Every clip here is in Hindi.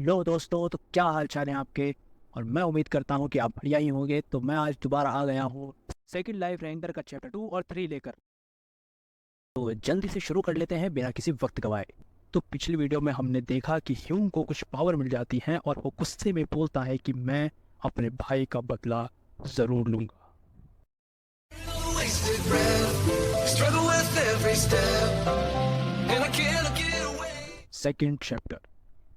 हेलो दोस्तों, तो क्या हाल चाल है आपके। और मैं उम्मीद करता हूँ कि आप बढ़िया ही होंगे। तो मैं आज दोबारा आ गया हूँ सेकंड लाइफ रैंकर का चैप्टर 2 और 3 लेकर। तो जल्दी से शुरू कर लेते हैं बिना किसी वक्त गवाए। तो पिछली वीडियो में हमने देखा कि ह्यूम को कुछ पावर मिल जाती है और वो गुस्से में बोलता है कि मैं अपने भाई का बदला ज़रूर लूंगा। Wasted breath, struggle with every step, and I can't get away. Second chapter.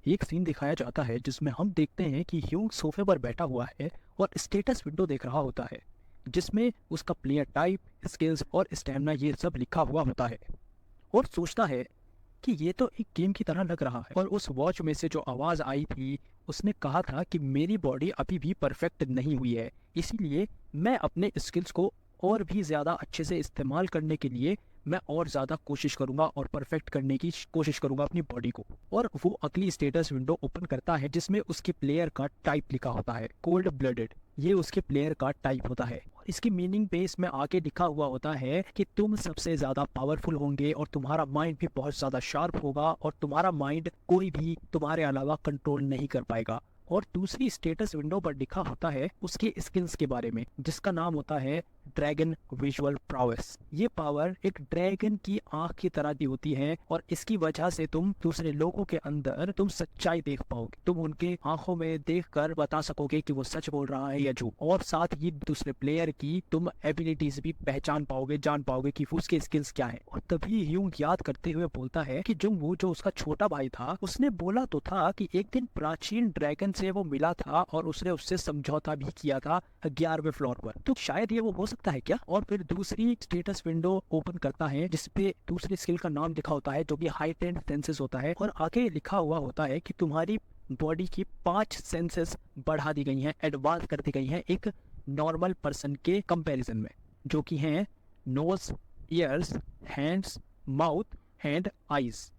एक सीन दिखाया जाता है जिसमें हम देखते हैं कि ह्यूंग सोफे पर बैठा हुआ है और स्टेटस विंडो देख रहा होता है, जिसमें उसका प्लेयर टाइप, स्किल्स और स्टेमिना ये सब लिखा हुआ होता है, और सोचता है कि ये तो एक गेम की तरह लग रहा है। और उस वॉच में से जो आवाज़ आई थी, उसने कहा था कि मेरी बॉडी अभी भी परफेक्ट नहीं हुई है, इसीलिए मैं अपने स्किल्स को और भी ज़्यादा अच्छे से इस्तेमाल करने के लिए मैं और ज़्यादा कोशिश करूंगा और परफेक्ट करने की कोशिश करूंगा अपनी बॉडी को। और वो अगली स्टेटस विंडो ओपन करता है जिसमें उसके प्लेयर का टाइप लिखा होता है, कोल्ड ब्लडेड। ये उसके प्लेयर का टाइप होता है और इसकी मीनिंग पे इसमें आगे लिखा हुआ होता है कि तुम सबसे ज़्यादा पावरफुल होंगे और तुम्हारा माइंड भी बहुत ज़्यादा शार्प होगा और तुम्हारा माइंड कोई भी तुम्हारे अलावा कंट्रोल नहीं कर पाएगा। और दूसरी स्टेटस विंडो पर लिखा होता है उसके स्किल्स के बारे में, जिसका नाम होता है ड्रैगन विजुअल प्रावेस। ये पावर एक ड्रैगन की आंख की तरह दी होती है और इसकी वजह से तुम दूसरे लोगों के अंदर तुम सच्चाई देख पाओगे। तुम उनके आंखों में देखकर बता सकोगे कि वो सच बोल रहा है या झूठ। और साथ ही दूसरे प्लेयर की तुम एबिलिटीज भी पहचान पाओगे, जान पाओगे कि उसके स्किल्स क्या है। और तभी ह्यूंग याद करते हुए बोलता है कि जो उसका छोटा भाई था, उसने बोला तो था कि एक दिन प्राचीन ड्रैगन से वो मिला था और उसने उससे समझौता भी किया था 11वें फ्लोर पर। तो शायद ये वो हो सकता है क्या। और फिर दूसरी स्टेटस विंडो ओपन करता है जिसपे दूसरी स्किल का नाम लिखा होता है जो कि हाइटेंड सेंसेस होता है, और आगे लिखा हुआ होता है कि तुम्हारी बॉडी की 5 सेंसेस बढ़ा दी गई हैं, एडवांस कर दी गई हैं एक नॉर्मल पर्सन के कंपैरिजन में, जो कि हैं nose, ears, hands, mouth and eyes.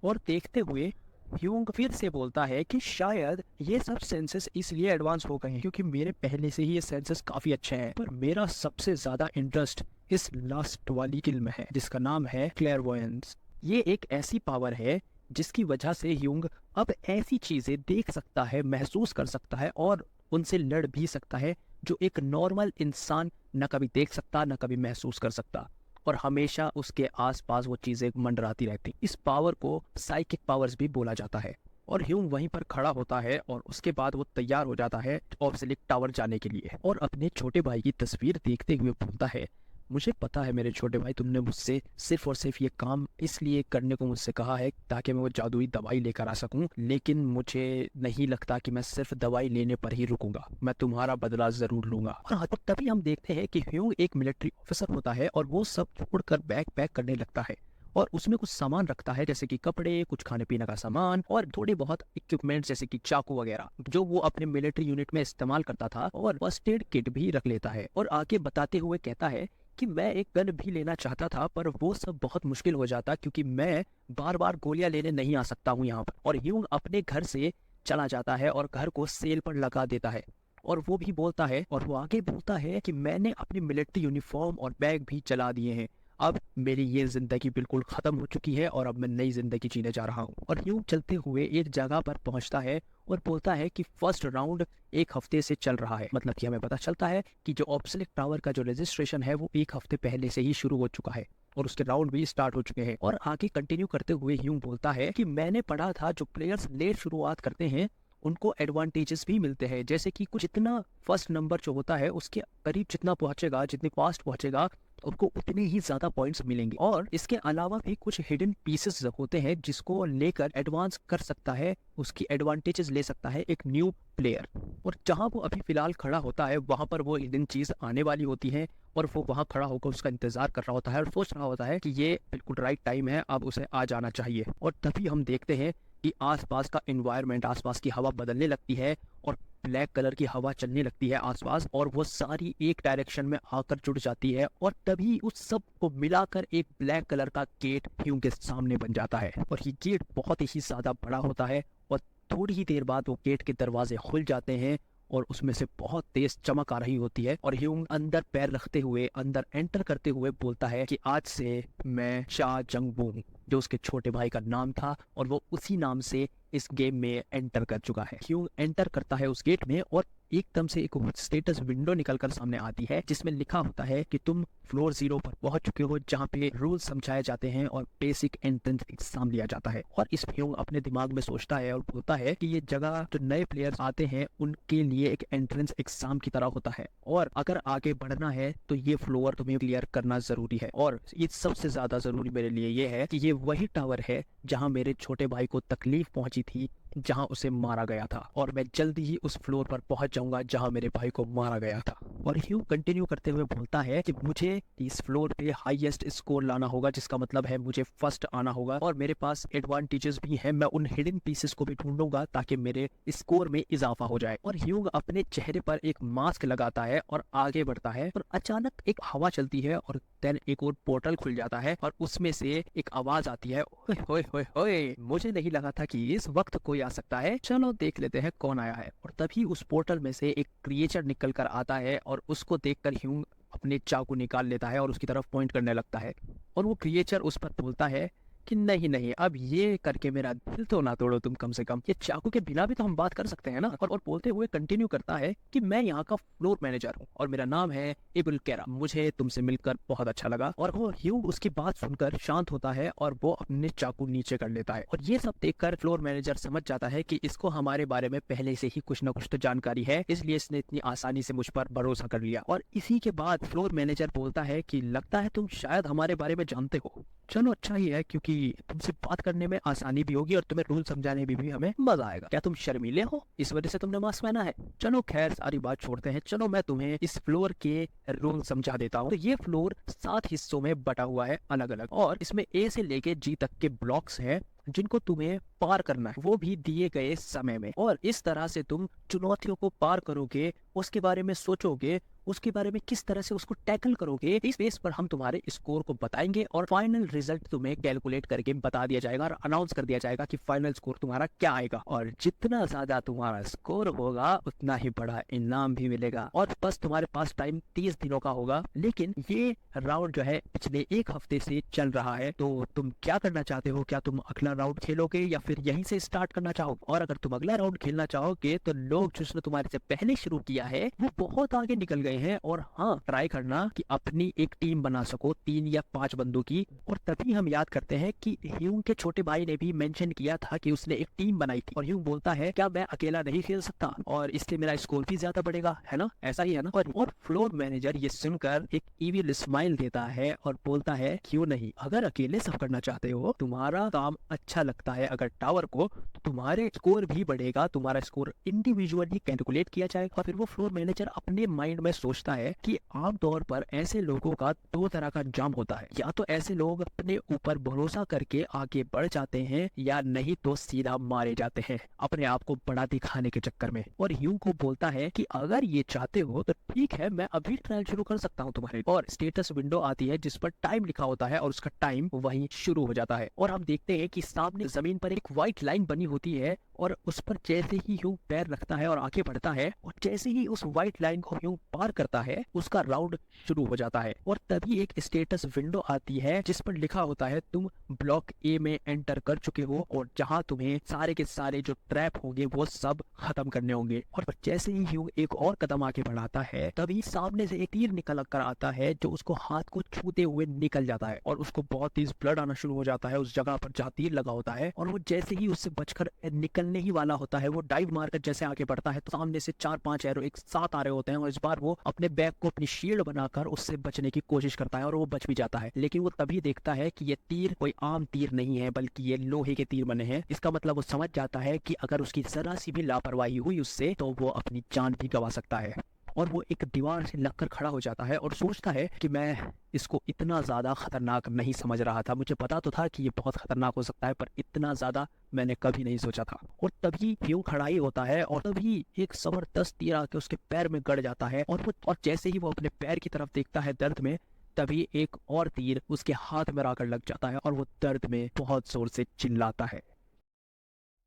और देखते हुए ह्यूंग फिर से बोलता है कि शायद ये सब सेंसेस इसलिए एडवांस हो गए हैं क्योंकि मेरे पहले से ही ये सेंसेस काफी अच्छे हैं। पर मेरा सबसे ज्यादा इंटरेस्ट इस लास्ट वाली स्किल में है जिसका नाम है क्लेयरवॉयंस। ये एक ऐसी पावर है जिसकी वजह से ह्यूंग अब ऐसी चीजें देख सकता है, महसूस कर सकता है और उनसे लड़ भी सकता है जो एक नॉर्मल इंसान न कभी देख सकता, न कभी महसूस कर सकता। और हमेशा उसके आसपास वो चीज़ें मंडराती रहती। इस पावर को साइकिक पावर्स भी बोला जाता है। और ह्यूम वहीं पर खड़ा होता है और उसके बाद वो तैयार हो जाता है ऑब्सिलिक टावर जाने के लिए और अपने छोटे भाई की तस्वीर देखते हुए बोलता है, मुझे पता है मेरे छोटे भाई, तुमने मुझसे सिर्फ और सिर्फ ये काम इसलिए करने को मुझसे कहा है ताकि मैं वो जादुई दवाई लेकर आ सकूं, लेकिन मुझे नहीं लगता कि मैं सिर्फ दवाई लेने पर ही रुकूंगा। मैं तुम्हारा बदला जरूर लूंगा। और तभी हम देखते हैं कि ह्यूंग एक मिलिट्री ऑफिसर होता है और वो सब छोड़कर बैग पैक करने लगता है और उसमें कुछ सामान रखता है जैसे कि कपड़े, कुछ खाने पीने का सामान और थोड़े बहुत इक्विपमेंट जैसे कि चाकू वगैरह जो वो अपने मिलिट्री यूनिट में इस्तेमाल करता था, और फर्स्ट एड किट भी रख लेता है। और आगे बताते हुए कहता है कि मैं एक गन भी लेना चाहता था पर वो सब बहुत मुश्किल हो जाता क्योंकि मैं बार बार गोलियां लेने नहीं आ सकता हूँ यहाँ पर। और ह्यूंग अपने घर से चला जाता है और घर को सेल पर लगा देता है। और वो भी बोलता है, और वो आगे बोलता है कि मैंने अपनी मिलिट्री यूनिफॉर्म और बैग भी चला दिए हैं। अब मेरी ये जिंदगी बिल्कुल खत्म हो चुकी है और अब मैं नई जिंदगी जीने जा रहा हूँ। और ह्यूंग चलते हुए एक जगह पर पहुंचता है और बोलता है कि फर्स्ट राउंड एक हफ्ते से चल रहा है। मतलब कि हमें पता चलता है कि जो ऑब्सिलिक टावर का जो रजिस्ट्रेशन है वो एक हफ्ते पहले से ही शुरू हो चुका है और उसके राउंड भी स्टार्ट हो चुके हैं। और आगे कंटिन्यू करते हुए ह्यूंग बोलता है कि मैंने पढ़ा था जो प्लेयर्स लेट शुरुआत करते हैं उनको एडवांटेजेस भी मिलते हैं, जैसे कि कुछ जितना फर्स्ट नंबर जो होता है उसके करीब जितना पहुंचेगा, जितनी फास्ट पहुंचेगा, उनको उतने ही ज्यादा पॉइंट्स मिलेंगे। और इसके अलावा भी कुछ हिडन पीसेस होते हैं जिसको लेकर एडवांस कर सकता है, उसकी एडवांटेजेस ले सकता है एक न्यू प्लेयर। और जहां वो अभी फिलहाल खड़ा होता है वहां पर वो हिडन चीज आने वाली होती है और वो वहां खड़ा होकर उसका इंतजार कर रहा होता है और सोच रहा होता है कि ये बिल्कुल राइट टाइम है, अब उसे आ जाना चाहिए। और तभी हम देखते हैं कि आसपास का एनवायरनमेंट, आसपास की हवा बदलने लगती है और ब्लैक कलर की हवा चलने लगती है आसपास, और वो सारी एक डायरेक्शन में आकर जुड़ जाती है। और तभी उस सब को मिलाकर एक ब्लैक कलर का गेट ह्यूंग के सामने बन जाता है और ये गेट बहुत ही ज्यादा बड़ा होता है। और थोड़ी ही देर बाद वो गेट के दरवाजे खुल जाते हैं और उसमें से बहुत तेज चमक आ रही होती है और ह्यूंग अंदर पैर रखते हुए, अंदर एंटर करते हुए बोलता है कि आज से मैं शा जंगवू, जो उसके छोटे भाई का नाम था, और वो उसी नाम से इस गेम में एंटर कर चुका है। ह्यूंग एंटर करता है उस गेट में और एकदम से एक स्टेटस विंडो निकलकर सामने आती है जिसमें लिखा होता है कि तुम फ्लोर 0 पर पहुंच चुके हो, जहां पे रूल समझाए जाते हैं और बेसिक एंट्रेंस एग्जाम लिया जाता है। और इस ह्यूंग अपने दिमाग में सोचता है और बोलता है कि ये जगह जो नए प्लेयर्स आते हैं उनके लिए एक एंट्रेंस एग्जाम की तरह होता है, और अगर आगे बढ़ना है तो ये फ्लोर तुम्हें क्लियर करना जरूरी है। और ये सबसे ज्यादा जरूरी मेरे लिए ये है कि ये वही टावर है जहां मेरे छोटे भाई को तकलीफ पहुंची थी, जहां उसे मारा गया था, और मैं जल्दी ही उस फ्लोर पर पहुंच जाऊंगा जहां मेरे भाई को मारा गया था। और ह्यूंग कंटिन्यू करते हुए बोलता है कि मुझे इस फ्लोर पे हाईएस्ट स्कोर लाना होगा, जिसका मतलब है मुझे फर्स्ट आना होगा, और मेरे पास एडवांटेजेस भी हैं। मैं उन हिडन पीसेस को भी ढूंढूंगा ताकि मेरे स्कोर में इजाफा हो जाए। और ह्यूंग अपने चेहरे पर एक मास्क लगाता है और आगे बढ़ता है, और अचानक एक हवा चलती है और देन एक और पोर्टल खुल जाता है और उसमें से एक आवाज आती है, ओए होए होए होए, मुझे नहीं लगा था कि इस वक्त कोई आ सकता है, चलो देख लेते हैं कौन आया है। और तभी उस पोर्टल में से एक क्रिएचर निकल कर आता है और उसको देखकर ह्यूंग अपने चाकू निकाल लेता है और उसकी तरफ पॉइंट करने लगता है। और वो क्रिएचर उस पर बोलता है कि नहीं नहीं, अब ये करके मेरा दिल तो ना तोड़ो तुम, कम से कम ये चाकू के बिना भी तो हम बात कर सकते हैं ना। और बोलते हुए कंटिन्यू करता है कि मैं यहाँ का फ्लोर मैनेजर हूँ और मेरा नाम है इबुल केरा, मुझे तुमसे मिलकर बहुत अच्छा लगा। और वो ह्यूंग उसकी बात सुनकर शांत होता है और वो अपने चाकू नीचे कर लेता है। और ये सब देखकर फ्लोर मैनेजर समझ जाता है कि इसको हमारे बारे में पहले से ही कुछ ना कुछ तो जानकारी है, इसलिए इसने इतनी आसानी से मुझ पर भरोसा कर लिया। और इसी के बाद फ्लोर मैनेजर बोलता है कि लगता है तुम शायद हमारे बारे में जानते हो, चलो अच्छा ही है क्योंकि तुमसे बात करने में आसानी भी होगी और तुम्हें रूल समझाने में भी हमें मजा आएगा। क्या तुम शर्मीले हो, इस वजह से तुमने मास्क पहना है? चलो खैर सारी बात छोड़ते हैं, चलो मैं तुम्हें इस फ्लोर के रूल समझा देता हूँ। तो ये फ्लोर 7 हिस्सों में बटा हुआ है अलग अलग, और इसमें ए से लेके जी तक के ब्लॉक्स हैं जिनको तुम्हें पार करना है, वो भी दिए गए समय में। और इस तरह से तुम चुनौतियों को पार करोगे, उसके बारे में सोचोगे, उसके बारे में किस तरह से उसको टैकल करोगे, इस बेस पर हम तुम्हारे स्कोर को बताएंगे और फाइनल रिजल्ट तुम्हें कैलकुलेट करके बता दिया जाएगा और अनाउंस कर दिया जाएगा कि फाइनल स्कोर तुम्हारा क्या आएगा। और जितना ज्यादा तुम्हारा स्कोर होगा उतना ही बड़ा इनाम भी मिलेगा। और बस तुम्हारे पास टाइम 30 दिनों का होगा। लेकिन ये राउंड जो है पिछले 1 हफ्ते से चल रहा है, तो तुम क्या करना चाहते हो? क्या तुम अगला राउंड खेलोगे या फिर यहीं से स्टार्ट करना चाहोगे? और अगर तुम अगला राउंड खेलना चाहोगे तो लोग जिसने तुम्हारे से पहले शुरू किया है वो बहुत आगे निकल गए हैं। और हाँ, ट्राई करना कि अपनी एक टीम बना सको 3 या 5 बंदों की। और तभी हम याद करते हैं कि ह्यूंग के छोटे भाई ने भी मेंशन किया था कि उसने एक टीम बनाई थी, और ह्यूंग बोलता है क्या मैं अकेला नहीं खेल सकता और इसलिए मेरा स्कोर भी ज्यादा बढ़ेगा, है ना? ऐसा ही है ना? और फ्लोर मैनेजर ये सुनकर एक इविल स्माइल देता है और बोलता है क्यों नहीं, अगर अकेले सब करना चाहते हो, तुम्हारा काम अच्छा लगता है अगर टावर को, तो तुम्हारे स्कोर भी बढ़ेगा, तुम्हारा स्कोर इंडिविजुअली कैलकुलेट किया जाएगा। और फिर वो फ्लोर मैनेजर अपने माइंड में सोचता है कि आमतौर पर ऐसे लोगों का 2 तरह का अंजाम होता है, या तो ऐसे लोग अपने ऊपर भरोसा करके आगे बढ़ जाते हैं या नहीं तो सीधा मारे जाते हैं अपने आप को बड़ा दिखाने के चक्कर में। और ह्यूंग को बोलता है कि अगर ये चाहते हो तो ठीक है, मैं अभी ट्रायल शुरू कर सकता हूँ तुम्हारे। और स्टेटस विंडो आती है जिस पर टाइम लिखा होता है और उसका टाइम वहीं शुरू हो जाता है। और हम देखते हैं कि सामने जमीन पर एक व्हाइट लाइन बनी होती है और उस पर जैसे ही ह्यूंग पैर रखता है और आगे बढ़ता है, और जैसे ही उस व्हाइट लाइन को ह्यूंग पार करता है उसका राउंड शुरू हो जाता है। और तभी एक स्टेटस विंडो आती है जिस पर लिखा होता है तुम ब्लॉक ए में एंटर कर चुके हो और जहां तुम्हें सारे के सारे जो ट्रैप होंगे वो सब खत्म करने होंगे। और जैसे ही ह्यूंग एक और कदम आगे बढ़ाता है तभी सामने से एक तीर निकल कर आता है जो उसको हाथ को छूते हुए निकल जाता है और उसको बहुत तेज ब्लड आना शुरू हो जाता है उस जगह पर जहाँ तीर लगा होता है। और वो जैसे ही उससे बचकर निकलने ही वाला होता है, वो डाइव मारकर जैसे आगे बढ़ता है तो सामने से 4-5 एरो एक साथ आ रहे होते हैं और इस बार वो अपने बैग को अपनी शील्ड बनाकर उससे बचने की कोशिश करता है और वो बच भी जाता है। लेकिन वो तभी देखता है कि ये तीर कोई आम तीर नहीं है बल्कि ये लोहे के तीर बने हैं। इसका मतलब वो समझ जाता है कि अगर उसकी जरा सी भी लापरवाही हुई उससे तो वो अपनी जान भी गंवा सकता है। और वो एक दीवार से लगकर खड़ा हो जाता है और सोचता है कि मैं इसको इतना ज़्यादा खतरनाक नहीं समझ रहा था, मुझे पता तो था कि ये बहुत खतरनाक हो सकता है पर इतना ज़्यादा मैंने कभी नहीं सोचा था। और तभी ह्यूंग खड़ा ही होता है और तभी एक जबरदस्त तीर आके उसके पैर में गड़ जाता है और जैसे ही वो अपने पैर की तरफ देखता है दर्द में, तभी एक और तीर उसके हाथ में आकर लग जाता है और वो दर्द में बहुत जोर से चिल्लाता है।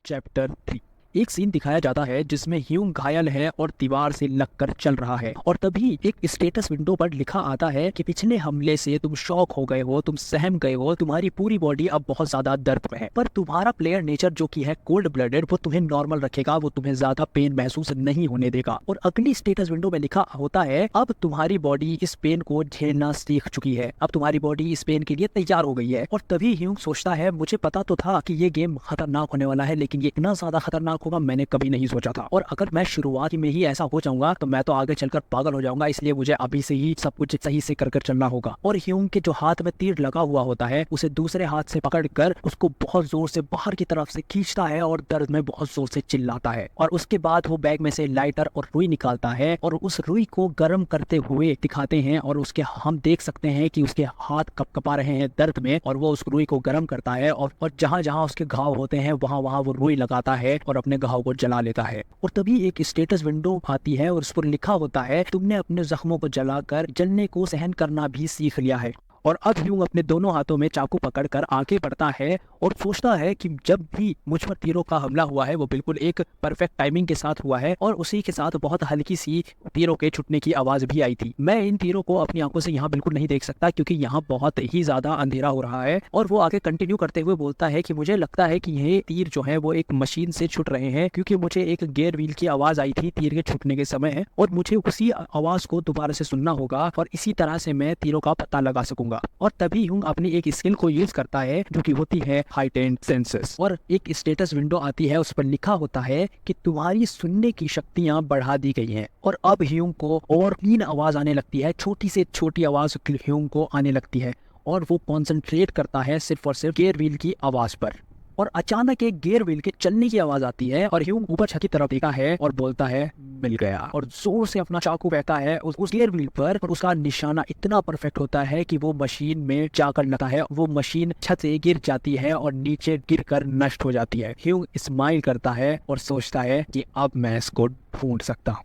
चैप्टर 3। एक सीन दिखाया जाता है जिसमें ह्यूंग घायल है और दीवार से लगकर चल रहा है, और तभी एक स्टेटस विंडो पर लिखा आता है कि पिछले हमले से तुम शॉक हो गए हो, तुम सहम गए हो, तुम्हारी पूरी बॉडी अब बहुत ज्यादा दर्द में है, पर तुम्हारा प्लेयर नेचर जो कि है कोल्ड ब्लडेड, वो तुम्हें नॉर्मल रखेगा, वो तुम्हें ज्यादा पेन महसूस नहीं होने देगा। और अगली स्टेटस विंडो में लिखा होता है अब तुम्हारी बॉडी इस पेन को झेलना सीख चुकी है, अब तुम्हारी बॉडी इस पेन के लिए तैयार हो गई है। और तभी ह्यूंग सोचता है मुझे पता तो था कि ये गेम खतरनाक होने वाला है, लेकिन ये इतना ज्यादा खतरनाक होगा मैंने कभी नहीं सोचा था, और अगर मैं शुरुआत में ही ऐसा हो जाऊंगा तो मैं तो आगे चलकर पागल हो जाऊंगा, इसलिए मुझे अभी से ही सब कुछ सही से कर चलना होगा। और ह्यूंग के जो हाथ में तीर लगा हुआ होता है उसे दूसरे हाथ से पकड़कर उसको बहुत जोर से बाहर की तरफ से खींचता है और दर्द में बहुत जोर से चिल्लाता है। और उसके बाद वो बैग में से लाइटर और रुई निकालता है और उस रुई को गर्म करते हुए दिखाते हैं, और उसके हम देख सकते हैं कि उसके हाथ कपकपा रहे हैं दर्द में, और वो उस रुई को गर्म करता है और जहां जहां उसके घाव होते हैं वहां वहां वो रुई लगाता है और अपने घाव को जला लेता है। और तभी एक स्टेटस विंडो आती है और उस पर लिखा होता है तुमने अपने जख्मों को जलाकर जलने को सहन करना भी सीख लिया है। और अब ह्यूंग अपने दोनों हाथों में चाकू पकड़कर आगे बढ़ता है और सोचता है कि जब भी मुझ पर तीरों का हमला हुआ है वो बिल्कुल एक परफेक्ट टाइमिंग के साथ हुआ है, और उसी के साथ बहुत हल्की सी तीरों के छूटने की आवाज भी आई थी। मैं इन तीरों को अपनी आंखों से यहाँ बिल्कुल नहीं देख सकता क्योंकि यहाँ बहुत ही ज्यादा अंधेरा हो रहा है। और वो आगे कंटिन्यू करते हुए बोलता है कि मुझे लगता है कि ये तीर जो है वो एक मशीन से छूट रहे हैं, क्योंकि मुझे एक गियर व्हील की आवाज आई थी तीर के छूटने के समय, और मुझे उसी आवाज को दोबारा से सुनना होगा और इसी तरह से मैं तीरों का पता लगा सकूंगा। और तभी ह्यूंग अपनी एक स्किल को यूज करता है जो कि होती है हाइटेंड सेंसेस, और एक स्टेटस विंडो आती है उस पर लिखा होता है कि तुम्हारी सुनने की शक्तियां बढ़ा दी गई हैं। और अब ह्यूंग को और क्लीन आवाज आने लगती है, छोटी से छोटी आवाज ह्यूंग को आने लगती है, और वो कॉन्सेंट्रेट करता है सिर्फ और सिर्फ गियर व्हील की आवाज पर। और अचानक एक गियर व्हील के चलने की आवाज आती है और ह्यूंग ऊपर छत की तरफ देखा है और बोलता है मिल गया, और जोर से अपना चाकू फेंकता है उस गियर व्हील पर, और उसका निशाना इतना परफेक्ट होता है कि वो मशीन में जाकर लगता है, वो मशीन छत से गिर जाती है और नीचे गिरकर नष्ट हो जाती है। ह्यूंग स्माइल करता है और सोचता है कि अब मैं इसको ढूंढ सकता हूँ।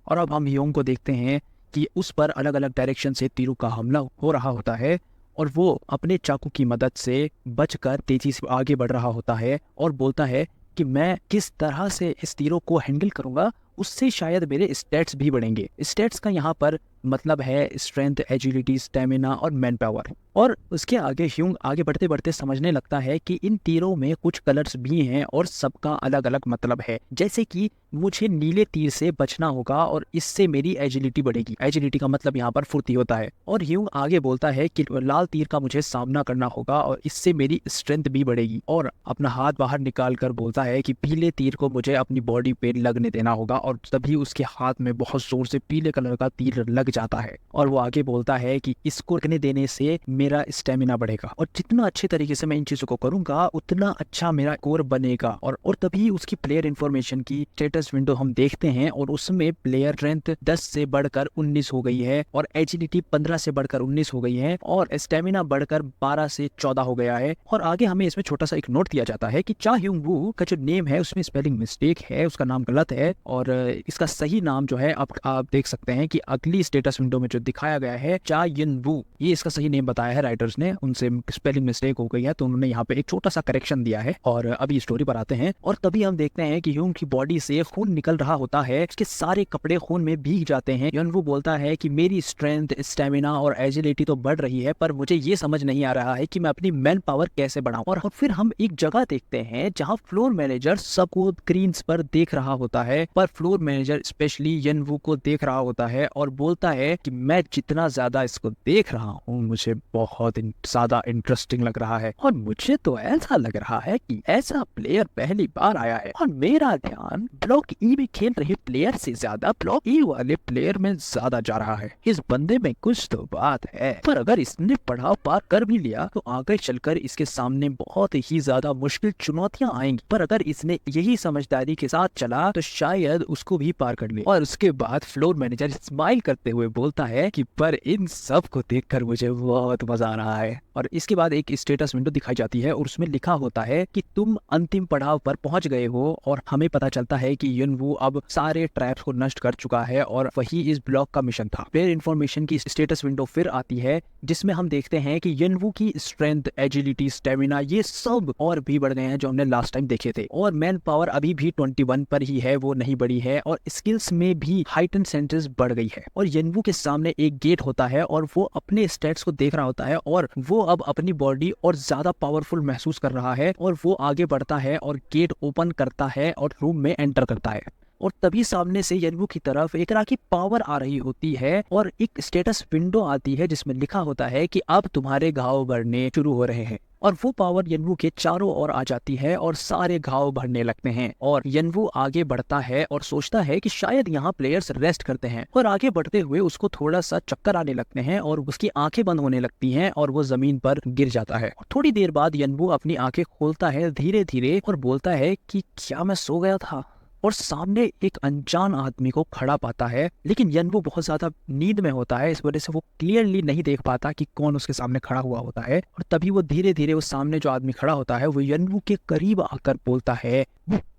और अब हम ह्यूंग को देखते हैं कि उस पर अलग अलग डायरेक्शन से तीरों का हमला हो रहा होता है, और वो अपने चाकू की मदद से बचकर तेजी से आगे बढ़ रहा होता है और बोलता है कि मैं किस तरह से इस तीरों को हैंडल करूंगा उससे शायद मेरे स्टेट्स भी बढ़ेंगे। स्टेट्स का यहाँ पर मतलब है स्ट्रेंथ, एजिलिटी, स्टेमिना और मैन पावर। और उसके आगे ह्यूंग आगे बढ़ते बढ़ते समझने लगता है कि इन तीरों में कुछ कलर्स भी हैं और सबका अलग अलग मतलब है, जैसे कि मुझे नीले तीर से बचना होगा और इससे मेरी एजिलिटी बढ़ेगी। एजिलिटी का मतलब यहाँ पर फुर्ती होता है। और ह्यूंग आगे बोलता है कि लाल तीर का मुझे सामना करना होगा और इससे मेरी स्ट्रेंथ भी बढ़ेगी, और अपना हाथ बाहर निकाल कर बोलता है कि पीले तीर को मुझे अपनी बॉडी पे लगने देना होगा, और तभी उसके हाथ में बहुत जोर से पीले कलर का तीर लग जाता है। और वो आगे बोलता है कि इसको लगने देने से मेरा स्टेमिना बढ़ेगा, और जितना अच्छे तरीके से मैं इन चीजों को करूंगा उतना अच्छा मेरा कोर बनेगा। और तभी उसकी प्लेयर इन्फॉर्मेशन की स्टेटस विंडो हम देखते हैं, और उसमें प्लेयर स्ट्रेंथ 10 से बढ़कर 19 हो गई है, और एजिलिटी 15 से बढ़कर 19 हो गई है, और स्टेमिना बढ़कर 12 से 14 हो गया है। और आगे हमें इसमें छोटा सा एक नोट दिया जाता है कि चा ह्यूंग वू का जो नेम है उसमें स्पेलिंग मिस्टेक है, उसका नाम गलत है, और इसका सही नाम जो है आप देख सकते हैं कि अगली स्टेटस विंडो में जो दिखाया गया है चा युन वू, ये इसका सही नेम बताया है राइटर्स ने, उनसे स्पेलिंग मिस्टेक हो गई है तो उन्होंने यहाँ पे एक छोटा सा करेक्शन दिया है। और अभी स्टोरी पर आते हैं, और तभी हम देखते हैं कि ह्यूंग की बॉडी से खून निकल रहा होता है, उसके सारे कपड़े खून में भीग जाते हैं। युन वू बोलता है कि मेरी स्ट्रेंथ, स्टेमिना और एजिलिटी तो बढ़ रही है, पर मुझे ये समझ नहीं आ रहा है कि मैं अपनी मैन पावर कैसे बढ़ाऊं। और फिर हम एक जगह देखते हैं जहाँ फ्लोर मैनेजर सबको स्क्रीन्स पर देख रहा होता है, पर फ्लोर मैनेजर स्पेशली युन वू को देख रहा होता है और बोलता है कि मैं जितना ज्यादा इसको देख रहा हूँ मुझे बहुत ज्यादा इंटरेस्टिंग लग रहा है, और मुझे तो ऐसा लग रहा है कि ऐसा प्लेयर पहली बार आया है, और मेरा ध्यान ब्लॉक ई में खेल रहे प्लेयर से ज्यादा ब्लॉक ई वाले प्लेयर में ज्यादा जा रहा है। इस बंदे में कुछ तो बात है, पर अगर इसने पड़ाव पार कर भी लिया तो आगे चलकर इसके सामने बहुत ही ज्यादा मुश्किल चुनौतियां आएंगी, पर अगर इसने यही समझदारी के साथ चला तो शायद उसको भी पार कर ले। और उसके बाद फ्लोर मैनेजर स्माइल करते हुए बोलता है कि पर इन सब को देखकर मुझे बहुत मजा आ रहा है। और इसके बाद एक स्टेटस विंडो दिखाई जाती है और उसमें लिखा होता है कि तुम अंतिम पड़ाव पर पहुंच गए हो। और हमें पता चलता है कि युनवू अब सारे ट्रैप्स को नष्ट कर चुका है और वही इस ब्लॉक का मिशन था। प्लेयर इन्फॉर्मेशन की स्टेटस विंडो फिर आती है जिसमें हम देखते हैं कि युनवू की स्ट्रेंथ, एजिलिटी, स्टेमिना ये सब और भी बढ़ गए हैं जो हमने लास्ट टाइम देखे थे। और मैन पावर अभी भी 21 पर ही है, वो नहीं बढ़ी है। और स्किल्स में भी हाइट एंड सेंटेंस बढ़ गई है। और युनवू के सामने एक गेट होता है और वो अपने स्टेट्स को देख रहा होता है और वो अब अपनी बॉडी और ज्यादा पावरफुल महसूस कर रहा है। और वो आगे बढ़ता है और गेट ओपन करता है और रूम में एंटर करता है। और तभी सामने से युनवू की तरफ एक तरह की पावर आ रही होती है और एक स्टेटस विंडो आती है जिसमें लिखा होता है कि अब तुम्हारे घाव भरने शुरू हो रहे हैं। और वो पावर युनवू के चारों ओर आ जाती है और सारे घाव भरने लगते हैं। और युनवू आगे बढ़ता है और सोचता है कि शायद यहाँ प्लेयर्स रेस्ट करते हैं। और आगे बढ़ते हुए उसको थोड़ा सा चक्कर आने लगते हैं और उसकी आंखें बंद होने लगती हैं और वो जमीन पर गिर जाता है। थोड़ी देर बाद युनवू अपनी आंखें खोलता है धीरे धीरे और बोलता है कि क्या मैं सो गया था। और सामने एक अनजान आदमी को खड़ा पाता है, लेकिन युनवू बहुत ज्यादा नींद में होता है, इस वजह से वो क्लियरली नहीं देख पाता कि कौन उसके सामने खड़ा हुआ होता है। और तभी वो धीरे धीरे उस सामने जो आदमी खड़ा होता है वो युनवू के करीब आकर बोलता है।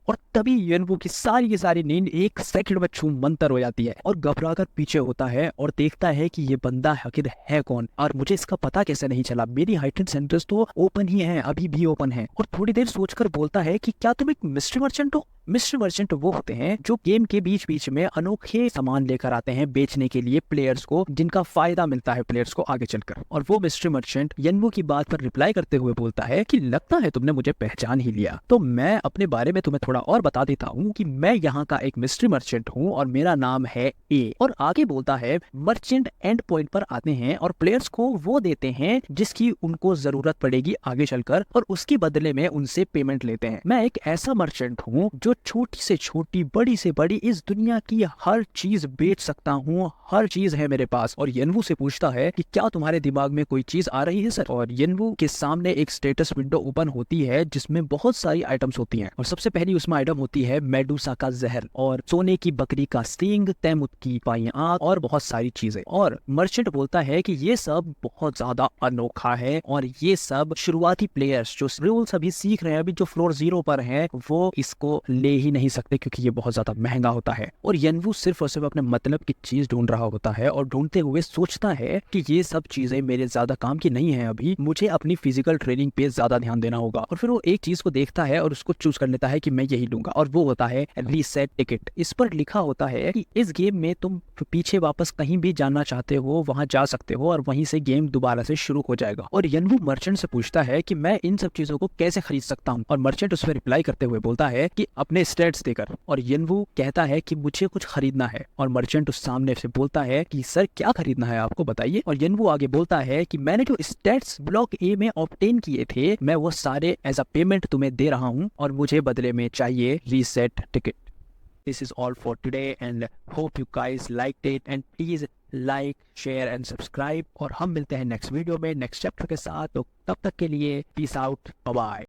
और तभी युनवू की सारी नींद एक सेकंड में छूम मंतर हो जाती है और घबराकर पीछे होता है और देखता है कि ये बंदा आखिर है कौन और मुझे इसका पता कैसे नहीं चला। मेरी हाइटेड सेंटर्स तो ओपन ही है, अभी भी ओपन है। और थोड़ी देर सोचकर बोलता है कि क्या तुम एक मिस्ट्री मर्चेंट हो। मिस्ट्री मर्चेंट वो होते हैं जो गेम के बीच बीच में अनोखे सामान लेकर आते हैं बेचने के लिए प्लेयर्स को, जिनका फायदा मिलता है प्लेयर्स को आगे चलकर। और वो मिस्ट्री मर्चेंट युनवू की बात पर रिप्लाई करते हुए बोलता है कि लगता है तुमने मुझे पहचान ही लिया, तो मैं अपने बारे में तुम्हें थोड़ा और बता देता हूँ कि मैं यहाँ का एक मिस्ट्री मर्चेंट हूँ और मेरा नाम है ए। और आगे बोलता है मर्चेंट एंड पॉइंट पर आते हैं और प्लेयर्स को वो देते हैं जिसकी उनको जरूरत पड़ेगी आगे चलकर और उसके बदले में उनसे पेमेंट लेते हैं। मैं एक ऐसा मर्चेंट हूँ जो छोटी से छोटी, बड़ी से बड़ी इस दुनिया की हर चीज बेच सकता हूँ, हर चीज है मेरे पास। और युनवू से पूछता है कि क्या तुम्हारे दिमाग में कोई चीज आ रही है सर। और युनवू के सामने एक स्टेटस विंडो ओपन होती है जिसमें बहुत सारी आइटम्स होती हैं। और सबसे पहली उसमें आइटम होती है मेडूसा का जहर और सोने की बकरी का सींग, तैमुत की बाई आंख और बहुत सारी चीजें। और मर्चेंट बोलता है कि ये सब बहुत ज्यादा अनोखा है और ये सब शुरुआती प्लेयर्स जो रूल्स अभी सीख रहे हैं, अभी जो फ्लोर 0 पर हैं, वो इसको ले ही नहीं सकते क्योंकि ये बहुत ज्यादा महंगा होता है। और युनवू सिर्फ और सिर्फ अपने मतलब की चीज ढूंढ रहा होता है और ढूंढते हुए सोचता है कि ये सब चीजें मेरे ज्यादा काम की नहीं है, अभी मुझे अपनी फिजिकल ट्रेनिंग पे ज्यादा ध्यान देना होगा। और फिर वो एक चीज को देखता है और उसको चूज कर लेता है कि मैं यही लूंगा और वो होता है रीसेट टिकट। इस पर लिखा होता है कि इस गेम में तुम पीछे वापस कहीं भी जाना चाहते हो वहां जा सकते हो और वहीं से गेम दोबारा से शुरू हो जाएगा। और युनवू मर्चेंट से पूछता है कि मैं इन सब चीजों को कैसे खरीद सकता हूँ। और मर्चेंट उस पर रिप्लाई करते हुए बोलता है कि अपने स्टेट्स देकर। और युनवू कहता है कि मुझे कुछ खरीदना है। और मर्चेंट उस सामने से बोलता है कि सर क्या खरीदना है आपको बताइए। और युनवू आगे बोलता है कि मैंने जो स्टेट्स ब्लॉक ए में ऑब्टेन किए थे मैं वो सारे एज अ पेमेंट तुम्हें दे रहा हूँ और मुझे बदले में चाहिए reset ticket. This is all for today and hope you guys liked it and please like, share and subscribe। और हम मिलते हैं नेक्स्ट वीडियो में नेक्स्ट चैप्टर के साथ, तो तब तक के लिए पीस आउट, बाय बाय।